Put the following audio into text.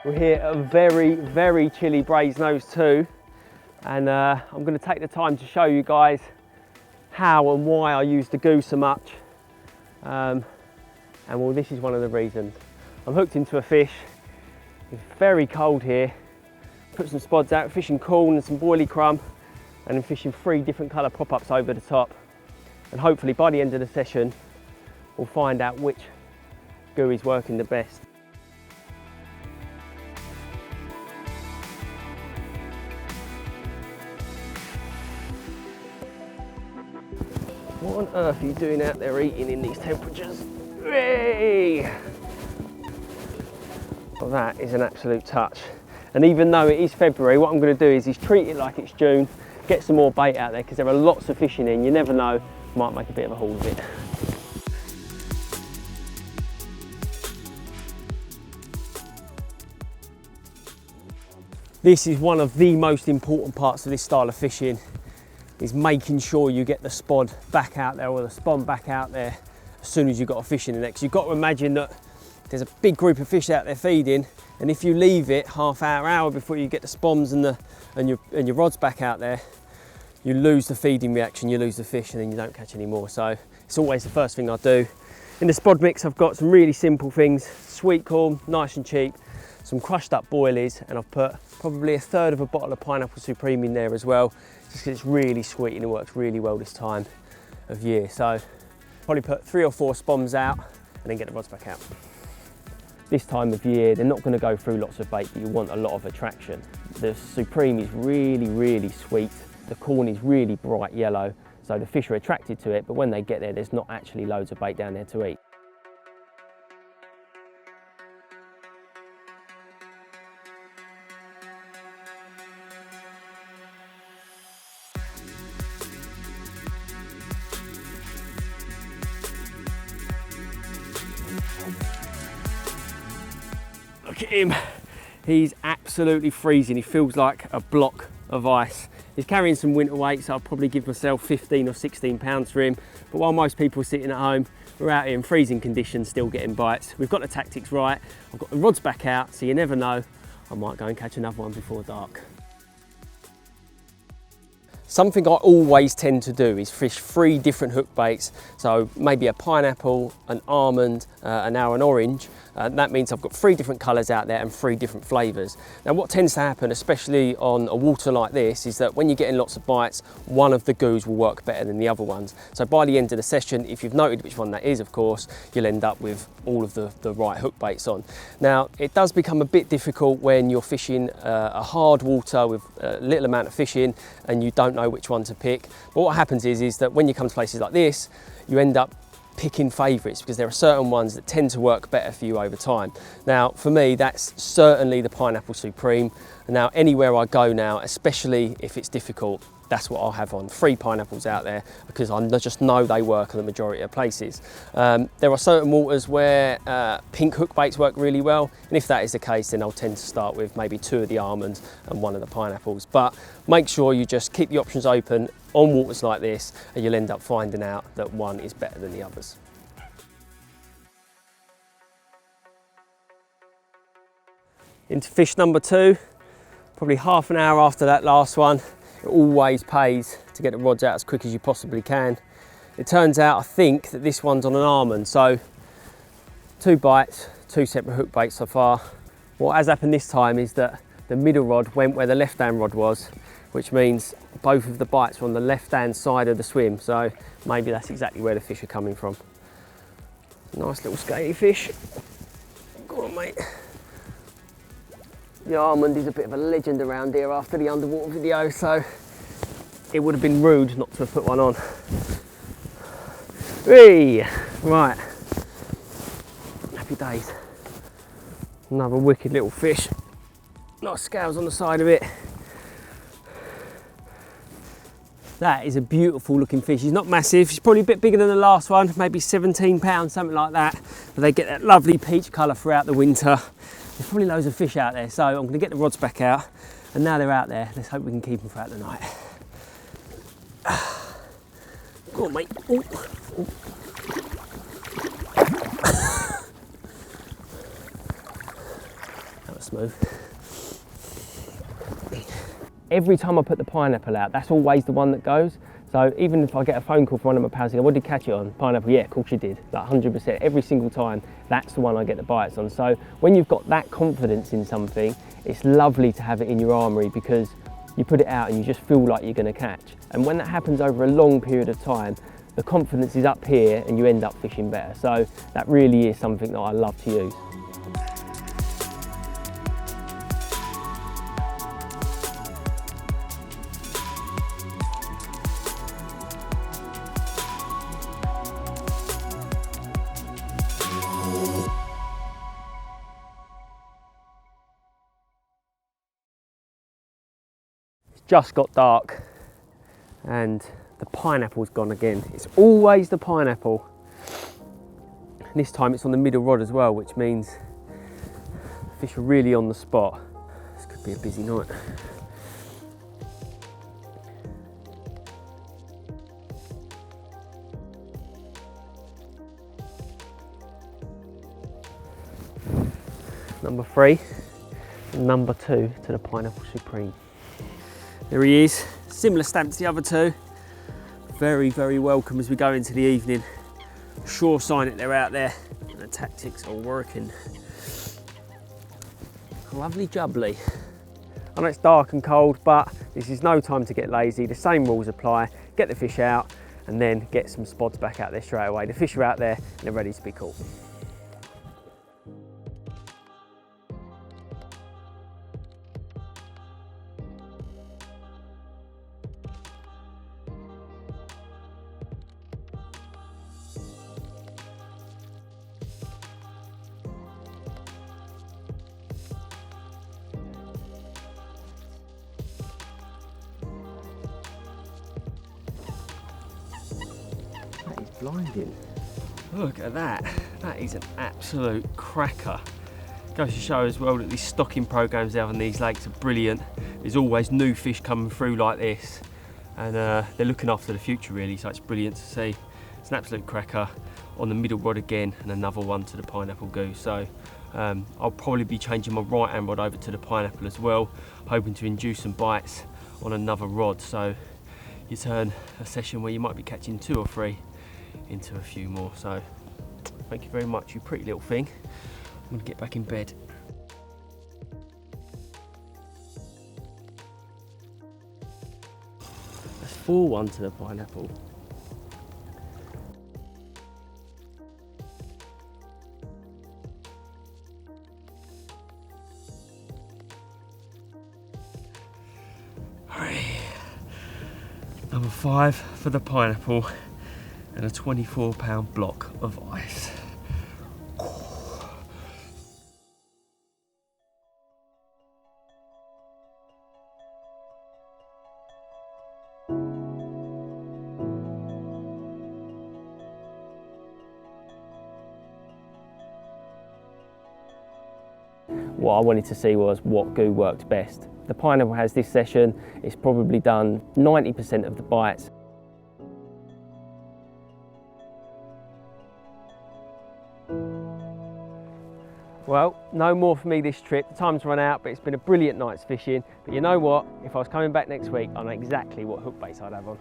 We're here at a very, very chilly Brasenose too, and I'm going to take the time to show you guys how and why I use the Goo so much. And well, this is one of the reasons. I'm hooked into a fish. It's very cold here. Put some spods out, fishing corn and some boilie crumb, and then fishing 3 different colour pop-ups over the top. And hopefully by the end of the session, we'll find out which Goo is working the best. What on earth are you doing out there eating in these temperatures? Hey! Well, that is an absolute touch. And even though it is February, what I'm going to do is treat it like it's June, get some more bait out there because there are lots of fishing in. You never know, might make a bit of a haul of it. This is one of the most important parts of this style of fishing, is making sure you get the spod back out there or the spawn back out there as soon as you've got a fish in the net. You've got to imagine that there's a big group of fish out there feeding, and if you leave it half hour before you get the spawns and your rods back out there, you lose the feeding reaction, you lose the fish, and then you don't catch any more. So it's always the first thing I do. In the spod mix, I've got some really simple things: sweet corn, nice and cheap, some crushed up boilies, and I've put probably 1/3 of a bottle of Pineapple Supreme in there as well, just because it's really sweet and it works really well this time of year. So probably put 3 or 4 spawns out and then get the rods back out. This time of year, they're not going to go through lots of bait, but you want a lot of attraction. The Supreme is really, really sweet. The corn is really bright yellow, so the fish are attracted to it, but when they get there, there's not actually loads of bait down there to eat. Look at him, he's absolutely freezing. He feels like a block of ice. He's carrying some winter weight, so I'll probably give myself 15 or 16 pounds for him. But while most people are sitting at home, we're out here in freezing conditions still getting bites. We've got the tactics right. I've got the rods back out, so you never know, I might go and catch another one before dark. Something I always tend to do is fish 3 different hook baits. So maybe a pineapple, an almond, and now an orange. That means I've got 3 different colours out there and 3 different flavours. Now what tends to happen, especially on a water like this, is that when you're getting lots of bites, one of the Goos will work better than the other ones. So by the end of the session, if you've noted which one that is, of course, you'll end up with all of the right hook baits on. Now it does become a bit difficult when you're fishing a hard water with a little amount of fish in and you don't know which one to pick. But what happens is that when you come to places like this, you end up picking favourites because there are certain ones that tend to work better for you over time. Now for me, that's certainly the Pineapple Supreme. Now anywhere I go now, especially if it's difficult, that's what I'll have on. 3 pineapples out there because I just know they work in the majority of places. There are certain waters where pink hook baits work really well, and if that is the case, then I'll tend to start with maybe 2 of the almonds and 1 of the pineapples. But make sure you just keep the options open on waters like this, and you'll end up finding out that one is better than the others. Into fish number 2, probably half an hour after that last one. It always pays to get the rods out as quick as you possibly can. It turns out, I think, that this one's on an almond, so 2 bites, 2 separate hook baits so far. What has happened this time is that the middle rod went where the left-hand rod was, which means both of the bites are on the left-hand side of the swim, so maybe that's exactly where the fish are coming from. Nice little scaly fish. Go on, mate. The almond is a bit of a legend around here after the underwater video, so it would have been rude not to have put one on. Hey, right, happy days. Another wicked little fish. Nice scales on the side of it. That is a beautiful looking fish. He's not massive, he's probably a bit bigger than the last one, maybe 17 pounds, something like that. But they get that lovely peach colour throughout the winter. There's probably loads of fish out there, so I'm going to get the rods back out, and now they're out there, let's hope we can keep them throughout the night. Go on, mate. Ooh. Ooh. That was smooth. Every time I put the pineapple out, that's always the one that goes. So even if I get a phone call from one of my pals saying, what did you catch it on? Pineapple, yeah, of course you did. Like 100%, every single time, that's the one I get the bites on. So when you've got that confidence in something, it's lovely to have it in your armoury because you put it out and you just feel like you're going to catch. And when that happens over a long period of time, the confidence is up here and you end up fishing better. So that really is something that I love to use. Just got dark and the pineapple's gone again. It's always the pineapple. This time it's on the middle rod as well, which means fish are really on the spot. This could be a busy night. Number 3 and number 2 to the Pineapple Supreme. There he is, similar stamp to the other two. Very, very welcome as we go into the evening. Sure sign that they're out there and the tactics are working. Lovely jubbly. I know it's dark and cold, but this is no time to get lazy. The same rules apply. Get the fish out and then get some spods back out there straight away. The fish are out there and they're ready to be caught. Blinding. Look at that. That is an absolute cracker. Goes to show as well that these stocking programs out on these lakes are brilliant. There's always new fish coming through like this, and they're looking after the future really, so it's brilliant to see. It's an absolute cracker on the middle rod again, and another one to the Pineapple Goo. So I'll probably be changing my right hand rod over to the pineapple as well, hoping to induce some bites on another rod. So you turn a session where you might be catching 2 or 3 into a few more. So thank you very much, you pretty little thing. I'm gonna get back in bed. That's 4-1 to the pineapple. Number 5 for the pineapple and a 24-pound block of ice. What I wanted to see was what goo worked best. The pineapple has this session, it's probably done 90% of the bites. Well, no more for me this trip. The time's run out, but it's been a brilliant night's fishing. But you know what? If I was coming back next week, I know exactly what hook baits I'd have on.